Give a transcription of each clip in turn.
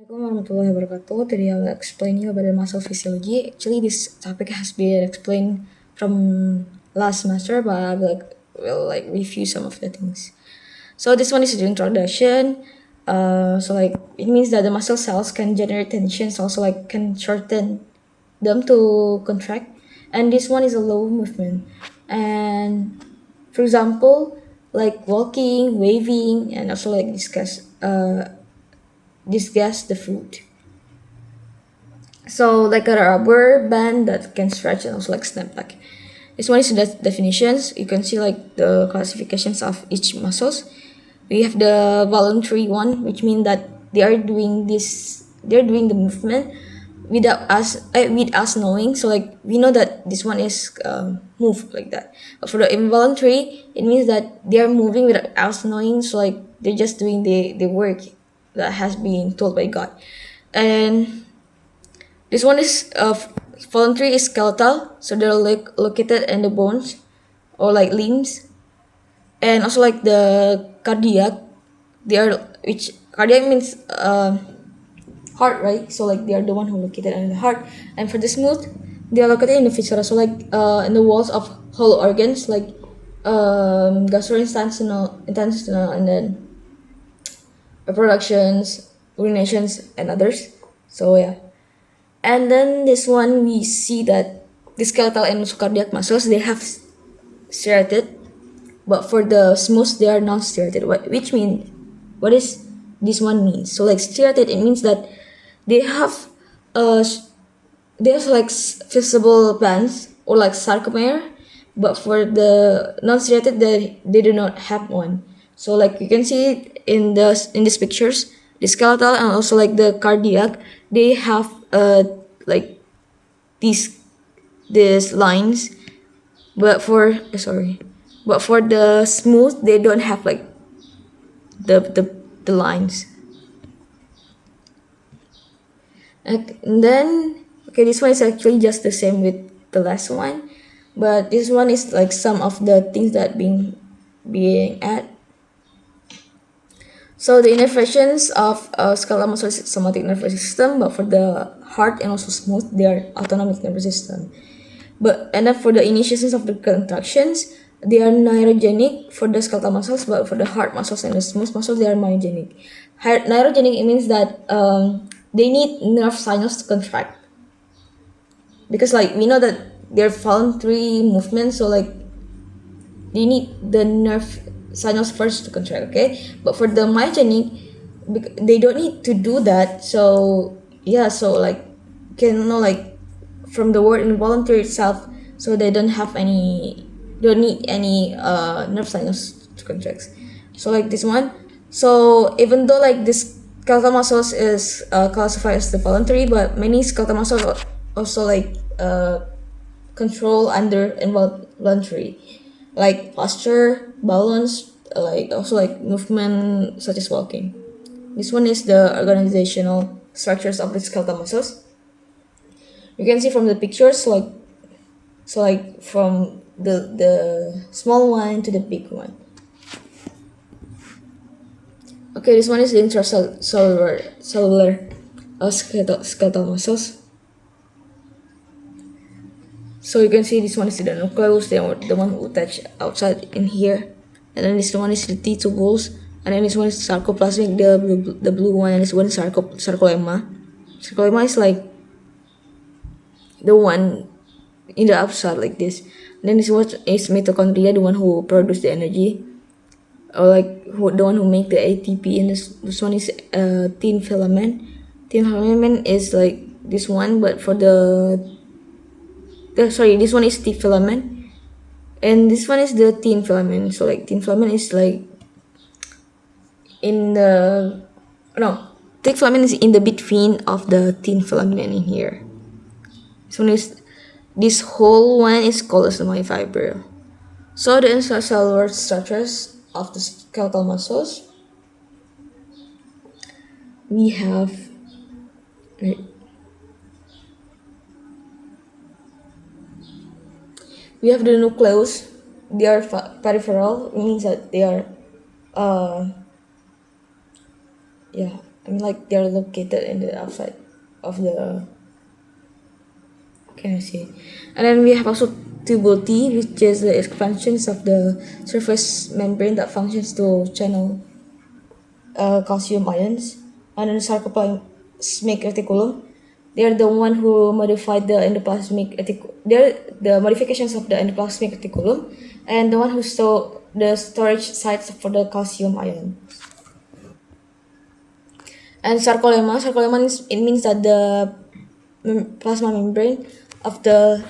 Assalamualaikum warahmatullahi wabarakatuh. Today I will explain you about the muscle physiology. Actually, this topic has been explained from last semester, but I will review some of the things. So this one is the introduction. It means that the muscle cells can generate tensions, also can shorten them to contract, and this one is a low movement. And for example, like walking, waving, and also discuss the food. So like a rubber band that can stretch and also snap back. This one is the definitions. You can see the classifications of each muscles. We have the voluntary one, which means that they're doing the movement with us knowing. So we know that this one is move like that. But for the involuntary, it means that they are moving without us knowing. So they're just doing the work that has been told by God. And this one is voluntary is skeletal, so they're located in the bones or limbs, and also the cardiac. They are which cardiac means heart, right? So they are the one who located in the heart. And for the smooth, they are located in the viscera, so in the walls of whole organs gastrointestinal, and then reproductions, urinations, and others. So yeah. And then this one, we see that the skeletal and cardiac muscles, they have striated, but for the smooth, they are not striated. Which means, what is this one means? So striated, it means that they have uh visible bands or sarcomere, but for the non-striated, they do not have one. So you can see it in these pictures, the skeletal and also the cardiac, they have like these lines, but for the smooth, they don't have the lines. And then this one is actually just the same with the last one, but this one is some of the things that being added. So the innervations of skeletal muscle is somatic nervous system, but for the heart and also smooth, they are autonomic nervous system. And then for the initiations of the contractions, they are neurogenic for the skeletal muscles, but for the heart muscles and the smooth muscles, they are myogenic. Neurogenic, it means that they need nerve signals to contract, because we know that they're voluntary movements, so they need the nerve signals first to contract, okay? But for the myogenic, they don't need to do that. So yeah, so from the word involuntary itself, so they don't need any nerve signals to contract. So this one. So even though this skeletal muscles is classified as the voluntary, but many skeletal muscles also control under involuntary, like posture, balance, also movement such as walking. This one is the organizational structures of the skeletal muscles. You can see from the pictures, from the small one to the big one. Okay, this one is the cellular skeletal muscles. So you can see this one is the nucleus, the one who attach outside in here, and then this one is the T tubules, and then this one is sarcoplasmic, the blue one, and this one is sarcolemma. Sarcolemma is the one in the outside like this. And then this one is mitochondria, the one who produce the energy, or the one who make the ATP. And this one is thin filament. Thin filament is this one, but for this one is thick filament, and this one is the thin filament. So thin filament is in the thick filament is in the between of the thin filament in here. This whole one is called as the myofibril. So the intracellular structures of the skeletal muscles, we have the nucleus. They are peripheral. It means that they are I mean, like they're located in the outside of the. Can I see? And then we have also tubule T, which is the expansions of the surface membrane that functions to channel calcium ions. And then sarcoplasmic reticulum. They're the one who modified the endoplasmic reticulum. They're the modifications of the endoplasmic reticulum, and the one who store the storage sites for the calcium ion. And sarcolemma is, it means that the plasma membrane of the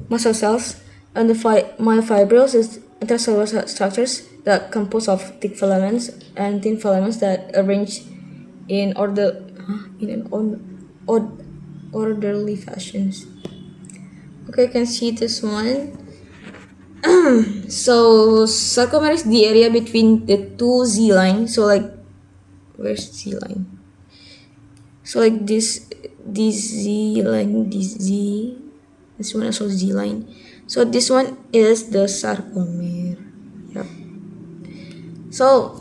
muscle cells and the myofibrils is intracellular structures that compose of thick filaments and thin filaments that arrange in orderly fashions. Okay, you can see this one. So sarcomere is the area between the two Z lines. So like, where's Z line? So like this Z line, this Z, this one also Z line. So this one is the sarcomere. Yep. So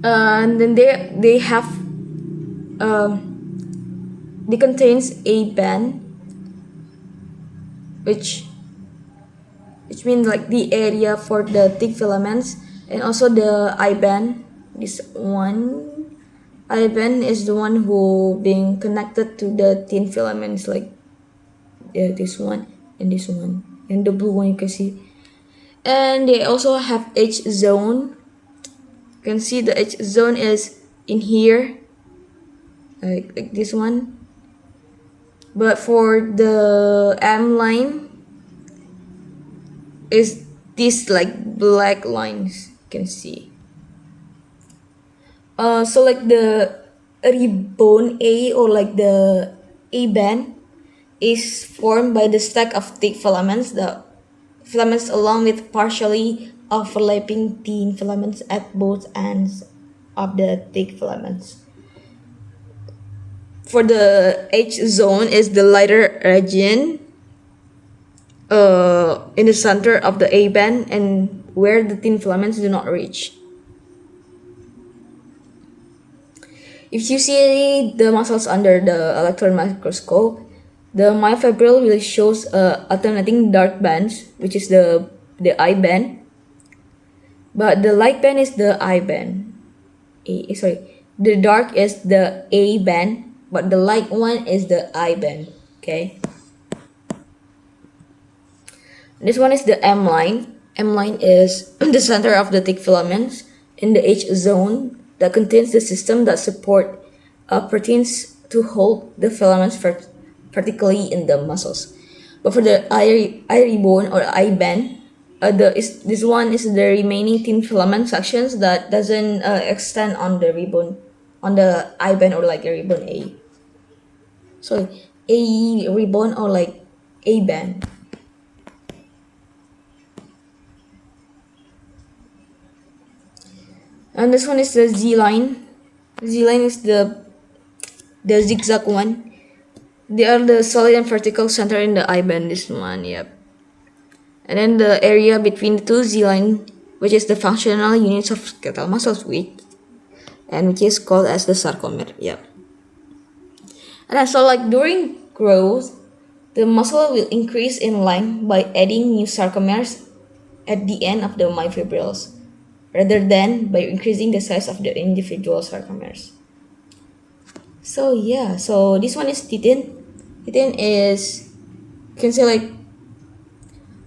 and then they have they contains a band, which means like the area for the thick filaments, and also the I band. This one I band is the one who being connected to the thin filaments, like this one and the blue one you can see. And they also have H zone. You can see the H zone is in here, like this one. But for the M line is these like black lines you can see. So like the ribbon A, or like the A band, is formed by the stack of thick filaments, the filaments along with partially overlapping thin filaments at both ends of the thick filaments. For the H zone is the lighter region in the center of the A band and where the thin filaments do not reach. If you see the muscles under the electron microscope, the myofibril really shows alternating dark bands, which is the I band, but the light band is the I band. The dark is the A band, but the light one is the I band. Okay. This one is the M line. M line is the center of the thick filaments in the H zone that contains the system that support proteins to hold the filaments, particularly in the muscles. But for the I ribbon or I band, this one is the remaining thin filament sections that doesn't extend on the ribbon, on the I band or like a ribbon A. So A ribbon or like A band. And this one is the Z line. Z line is the zigzag one. They are the solid and vertical center in the I band. This one, yep. And then the area between the two Z line, which is the functional units of skeletal muscles, and which is called as the sarcomere. Yep. And then, so like during growth, the muscle will increase in length by adding new sarcomeres at the end of the myofibrils, rather than by increasing the size of the individual sarcomeres. So yeah, so this one is titin. Titin is, you can say like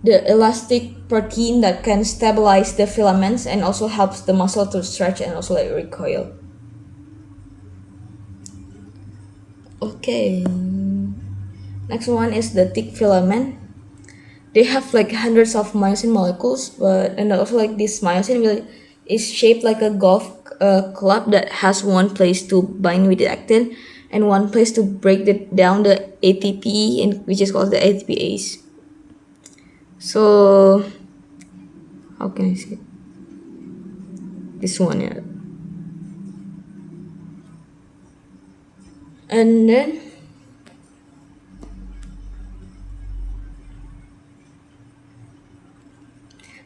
the elastic protein that can stabilize the filaments and also helps the muscle to stretch and also like recoil. Okay, next one is the thick filament. They have like hundreds of myosin molecules, and also like this myosin is shaped like a golf club that has one place to bind with the actin and one place to break down the ATP, which is called the ATPase. So how can I say it? This one, yeah. And then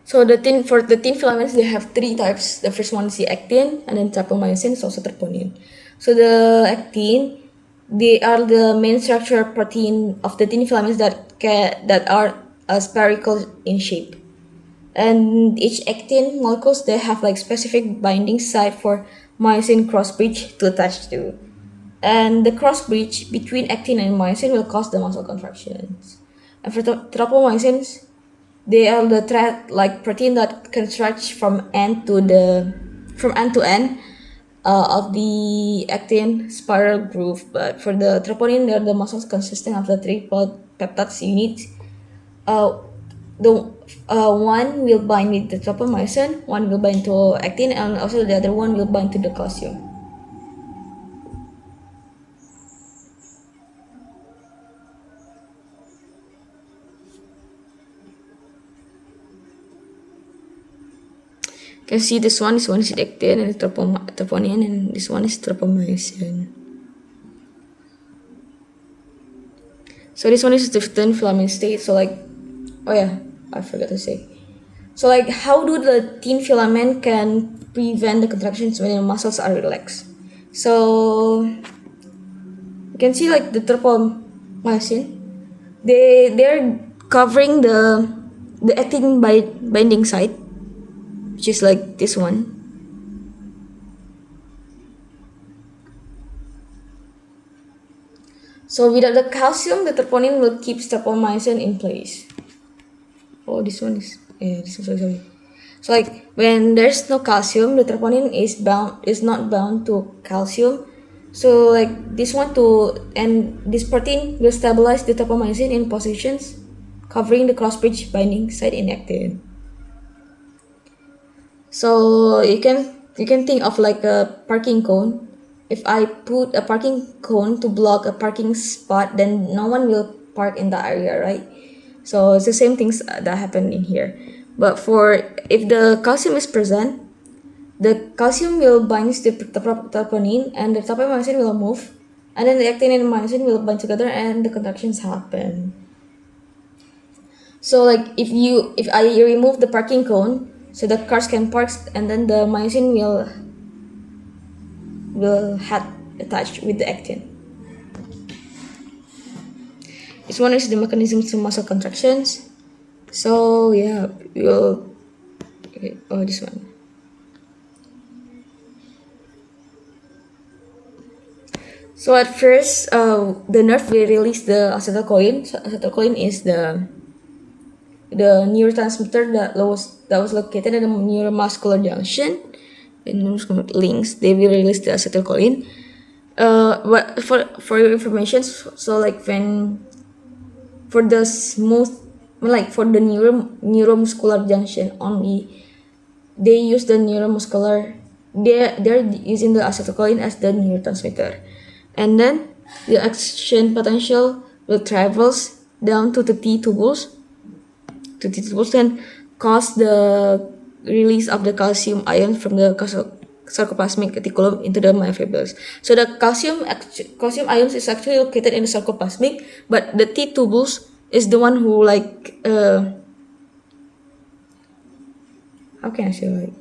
so So for the thin filaments, they have three types. The first one is the actin, and then trypomyosin is also troponin. So the actin, they are the main structure protein of the thin filaments that are spherical in shape. And each actin molecules, they have like specific binding site for myosin cross bridge to attach to. And the cross bridge between actin and myosin will cause the muscle contractions. And for tropomyosins, they are the thread-like protein that can stretch from end to end of the actin spiral groove. But for the troponin, they're the muscles consisting of the three peptides units. Uh, the one will bind with the tropomyosin, one will bind to actin, and also the other one will bind to the calcium. You can see this one is actin and troponin, and this one is tropomyosin. So this one is the thin filament state. So like, oh yeah, I forgot to say. So like, how do the thin filament can prevent the contractions when the muscles are relaxed? So you can see like the tropomyosin, they're covering the actin binding site, which is like this one. So without the calcium, the troponin will keep tropomyosin in place. Oh, this one is sorry. So like when there's no calcium, the troponin is not bound to calcium. So like this protein will stabilize the tropomyosin in positions covering the cross bridge binding site in actin. So you can think of like a parking cone. If I put a parking cone to block a parking spot, then no one will park in the area, right? So it's the same things that happen in here. But if the calcium is present, the calcium will bind to the troponin, and the tropomyosin will move, and then the actin and myosin will bind together, and the contractions happen. So like if I remove the parking cone, so the cars can park, and then the myosin will have attached with the actin. This one is the mechanism to muscle contractions. So yeah, this one. So at first, the nerve will release the acetylcholine. So acetylcholine is the neurotransmitter that was located at the neuromuscular junction. And neuromuscular links, they will release the acetylcholine. But for your information, so like for the neuromuscular junction only, they use the neuromuscular. They're using the acetylcholine as the neurotransmitter, and then the action potential will travels down to the T tubules and cause the release of the calcium ion from the sarcoplasmic reticulum into the myofibrils. So the calcium ions is actually located in the sarcoplasmic, but the T tubules is the one who how can I say, like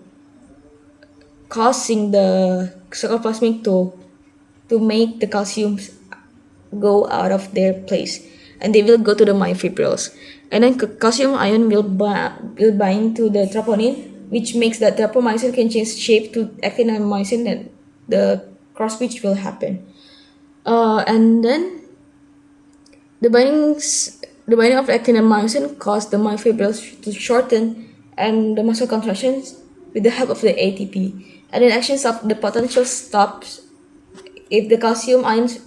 causing the sarcoplasmic to make the calcium go out of their place, and they will go to the myofibrils, and then calcium ion will bind to the troponin, which makes that tropomyosin can change shape to actin and myosin, and the cross bridge will happen. And then the binding of actin and myosin cause the myofibrils to shorten and the muscle contractions with the help of the ATP. And then actions of the potential stops if the calcium ions.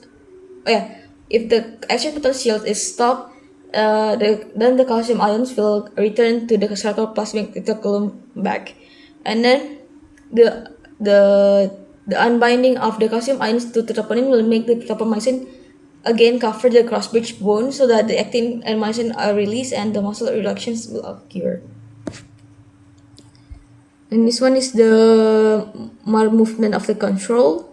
If the action potential is stopped, then the calcium ions will return to the sarcoplasmic reticulum back, and then the unbinding of the calcium ions to the troponin will make the tropomyosin again cover the cross bridge bone, so that the actin and myosin are released and the muscle reductions will occur. And this one is the movement of the control.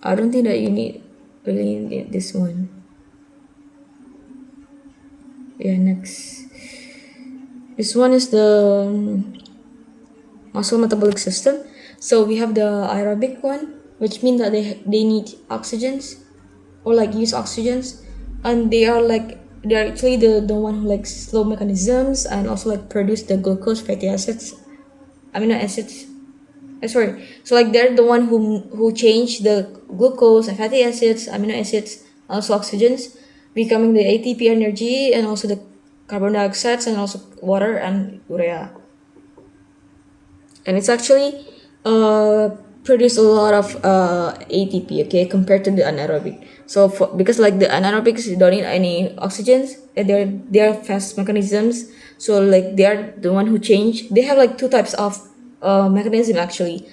I don't think that you really need this one. Yeah, next. This one is the muscle metabolic system. So we have the aerobic one, which means that they need oxygens or like use oxygens, and they are actually the one who like slow mechanisms and also like produce the glucose, fatty acids, amino acids. Sorry. So like they're the one who change the glucose and fatty acids, amino acids, also oxygens, becoming the ATP energy and also the carbon dioxide and also water and urea. And it's actually produce a lot of ATP, okay, compared to the anaerobic. So because like the anaerobics don't need any oxygens, and they're fast mechanisms. So like they are the one who change. They have like two types of mechanism actually.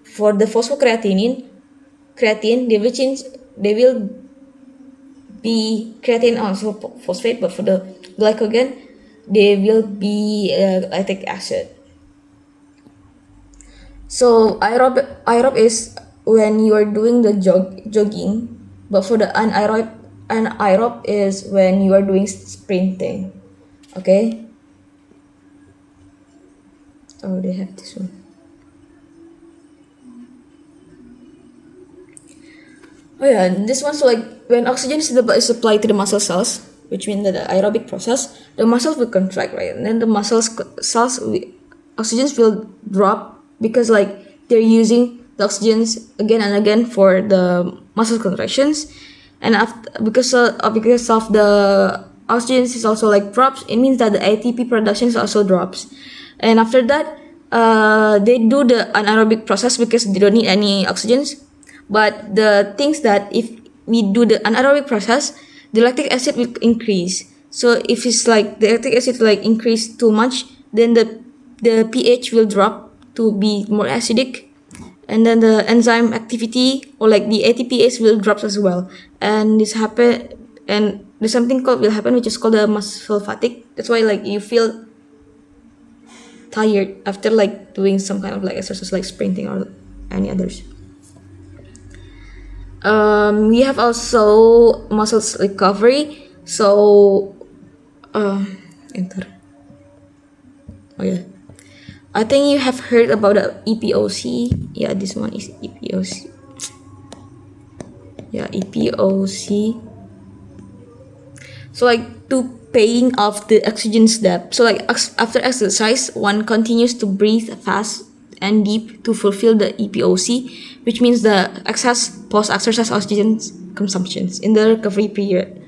For the creatine, they will be creatine also phosphate, but for the glycogen, they will be lactic acid. So aerob is when you are doing the jogging, but for the anaerob is when you are doing sprinting. Okay. Oh, they have this one. Oh yeah, this one's like when oxygen is supplied to the muscle cells, which means that the aerobic process, the muscles will contract, right? And then the oxygens will drop because like they're using the oxygens again and again for the muscle contractions, and because of the oxygen is also like drops, it means that the ATP production is also drops, and after that, they do the anaerobic process because they don't need any oxygens. But the things that if we do the anaerobic process, the lactic acid will increase. So if it's like the lactic acid like increase too much, then the pH will drop to be more acidic, and then the enzyme activity or like the ATPase will drop as well. And this happen, and there's something called will happen which is called the muscle fatigue. That's why like you feel tired after like doing some kind of like exercise like sprinting or any others. We have also muscles recovery. So, enter. Oh yeah, I think you have heard about the EPOC. Yeah, this one is EPOC. Yeah, EPOC. So like to paying off the oxygen debt. So like after exercise, one continues to breathe fast and deep to fulfill the EPOC, which means the excess post-exercise oxygen consumptions in the recovery period.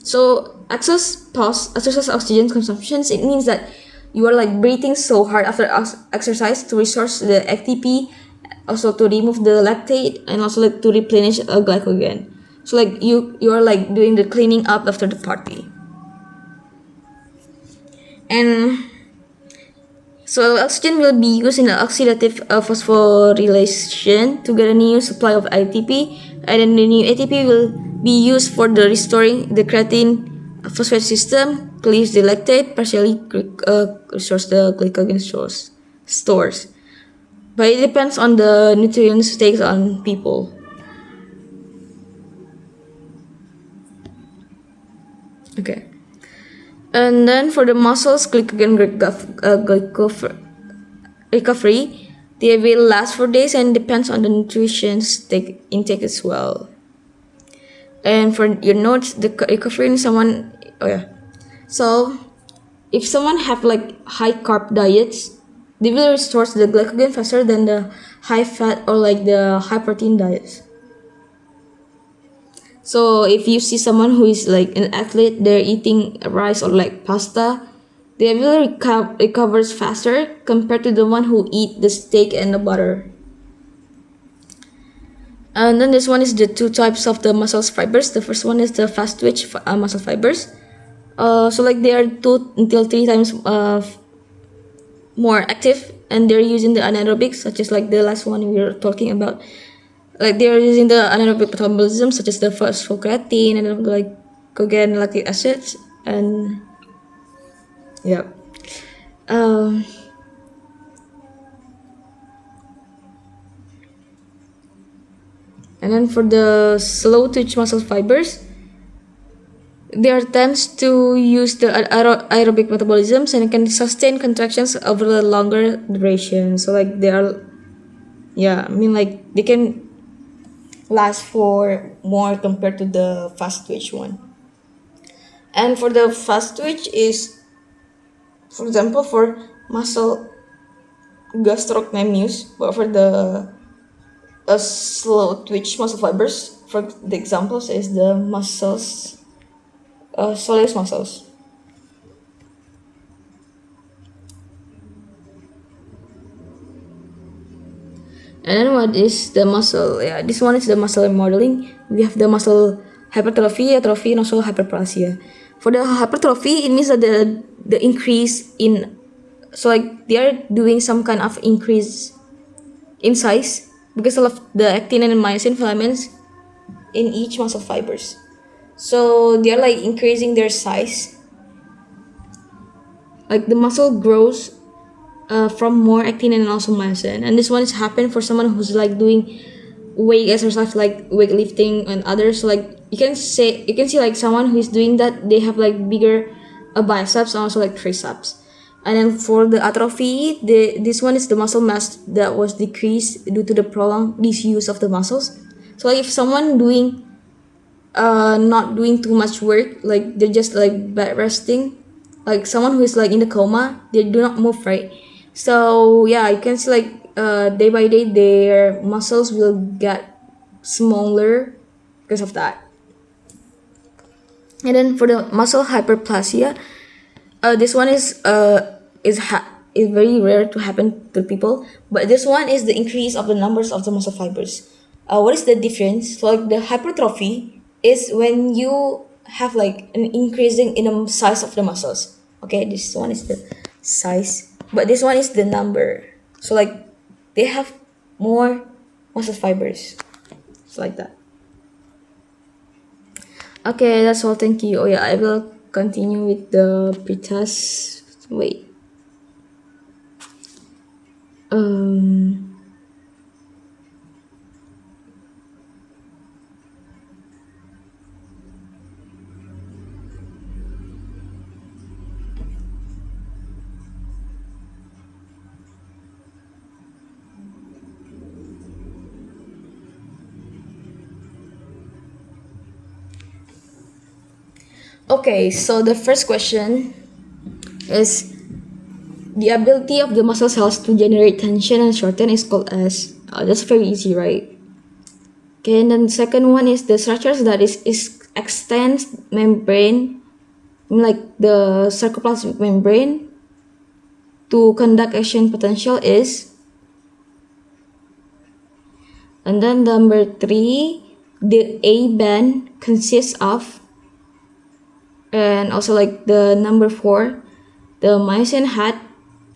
So excess post-exercise oxygen consumptions, it means that you are like breathing so hard after exercise to resource the ATP, also to remove the lactate, and also like to replenish glycogen. So like you are like doing the cleaning up after the party. And so oxygen will be used in the oxidative phosphorylation to get a new supply of ATP, and then the new ATP will be used for the restoring the creatine phosphate system, clears the lactate, partially restores the glycogen stores. But it depends on the nutrients takes on people. Okay. And then for the muscles, glycogen recovery, they will last for days and depends on the nutrition intake as well. And for your notes, the recovery in someone, oh yeah. So if someone have like high carb diets, they will restore the glycogen faster than the high fat or like the high protein diets. So if you see someone who is like an athlete, they're eating rice or like pasta, they will recovers faster compared to the one who eat the steak and the butter. And then this one is the two types of the muscle fibers. The first one is the fast twitch muscle fibers. So like they are 2 until 3 times more active, and they're using the anaerobics, such as like the last one we were talking about. Like they're using the anaerobic metabolism, such as the phosphocreatine and like glycogen, lactic acids, and yeah. Um, and then for the slow twitch muscle fibers, there tends to use the aerobic metabolisms and can sustain contractions over a longer duration. So like they are, yeah, I mean like they can last for more compared to the fast twitch one. And for the fast twitch is, for example, for muscle gastrocnemius, but for the slow twitch muscle fibers, for the examples is the muscles, soleus muscles. And then what is the muscle? Yeah, this one is the muscle remodeling. We have the muscle hypertrophy, atrophy, and also hyperplasia. For the hypertrophy, it means that the increase in, so like they are doing some kind of increase in size because of the actin and myosin filaments in each muscle fibers. So they are like increasing their size. Like the muscle grows from more actin and also myosin, and this one is happen for someone who's like doing weight exercise like weightlifting and others. Like you can see like someone who is doing that, they have like bigger biceps and also like triceps. And then for the atrophy, this one is the muscle mass that was decreased due to the prolonged disuse of the muscles. So like if someone doing not doing too much work, like they're just like bed resting, like someone who is like in the coma, they do not move, right? So yeah, you can see like day by day their muscles will get smaller because of that. And then for the muscle hyperplasia, this one is very rare to happen to people, but this one is the increase of the numbers of the muscle fibers. What is the difference? So like the hypertrophy is when you have like an increasing in the size of the muscles. Okay, this one is the size, but this one is the number. So like they have more muscle fibers. It's like that. Okay, that's all. Thank you. Oh yeah, I will continue with the pretest. Wait. Um. Okay, so the first question is the ability of the muscle cells to generate tension and shorten is called as. That's very easy, right? Okay, and then the second one is the structures that is extends membrane, like the sarcoplasmic membrane, to conduct action potential is. And then number 3, the A band consists of. And also like the number 4, the myosin hat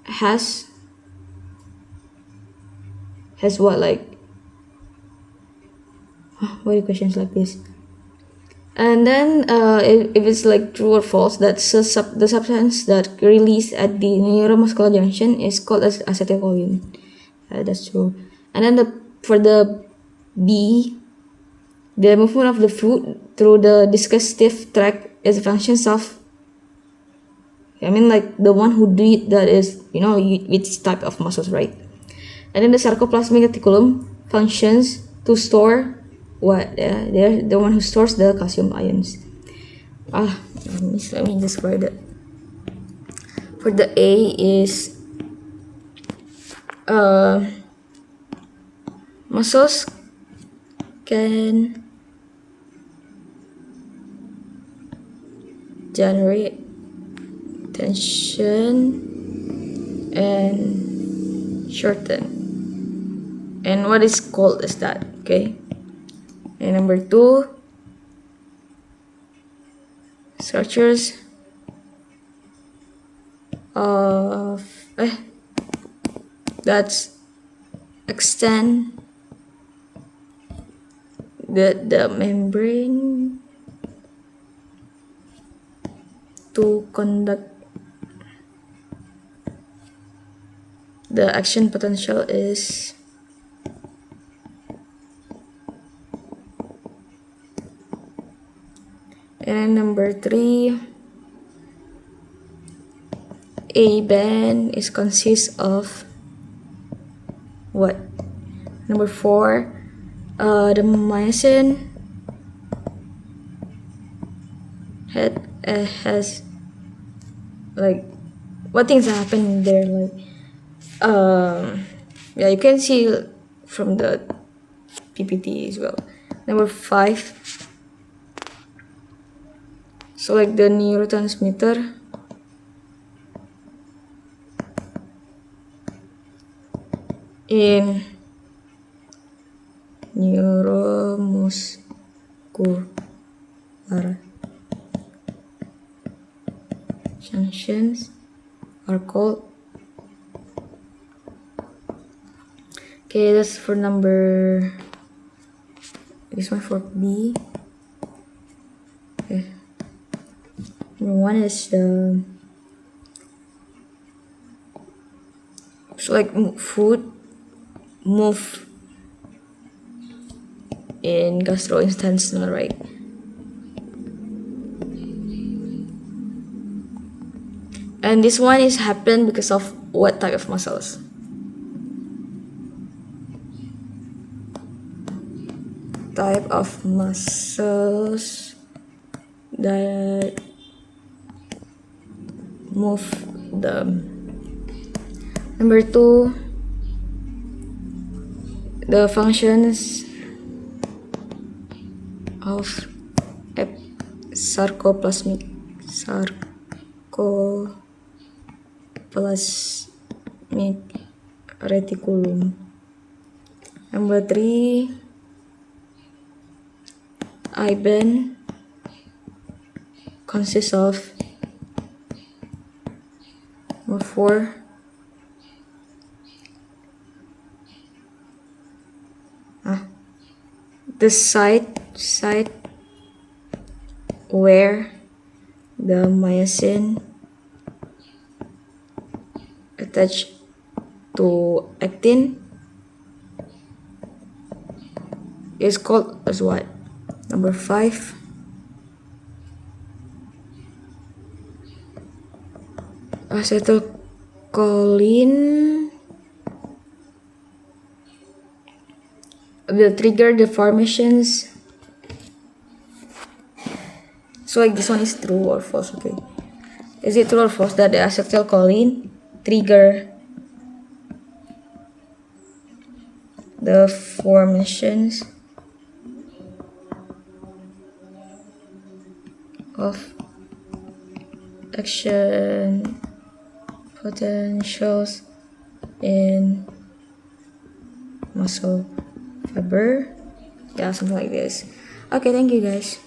has what, like why are questions like this? And then if it's like true or false, that's the substance that released at the neuromuscular junction is called as acetylcholine. That's true. And then for the B, the movement of the food through the digestive tract is a function of, I mean like the one who do it, that is, which type of muscles, right? And then the sarcoplasmic reticulum functions to store what? They're the one who stores the calcium ions. Let me just write it. For the A is muscles can generate tension and shorten. And what is called as that, okay? And number 2, structures of that's extend the membrane to conduct the action potential is. And number 3, A band consists of what? Number 4, the myosin has like what things happen there, like yeah, you can see from the PPT as well. Number 5, so like the neurotransmitter in neuromuscular junctions are called. Okay, that's for number. This one for B. Okay. Number 1 is the food move in gastrointestinal, right? And this one is happen because of what type of muscles? Type of muscles that move them. Number 2, the functions of sarcoplasmic reticulum. Number 3, IBAN consists of. Number 4, the site where the myosin attached to actin is called as what? Number 5, acetylcholine will trigger the formations. So like this one is true or false? Okay, is it true or false that the acetylcholine trigger the formations of action potentials in muscle fiber? Yeah, something like this. Okay, thank you guys.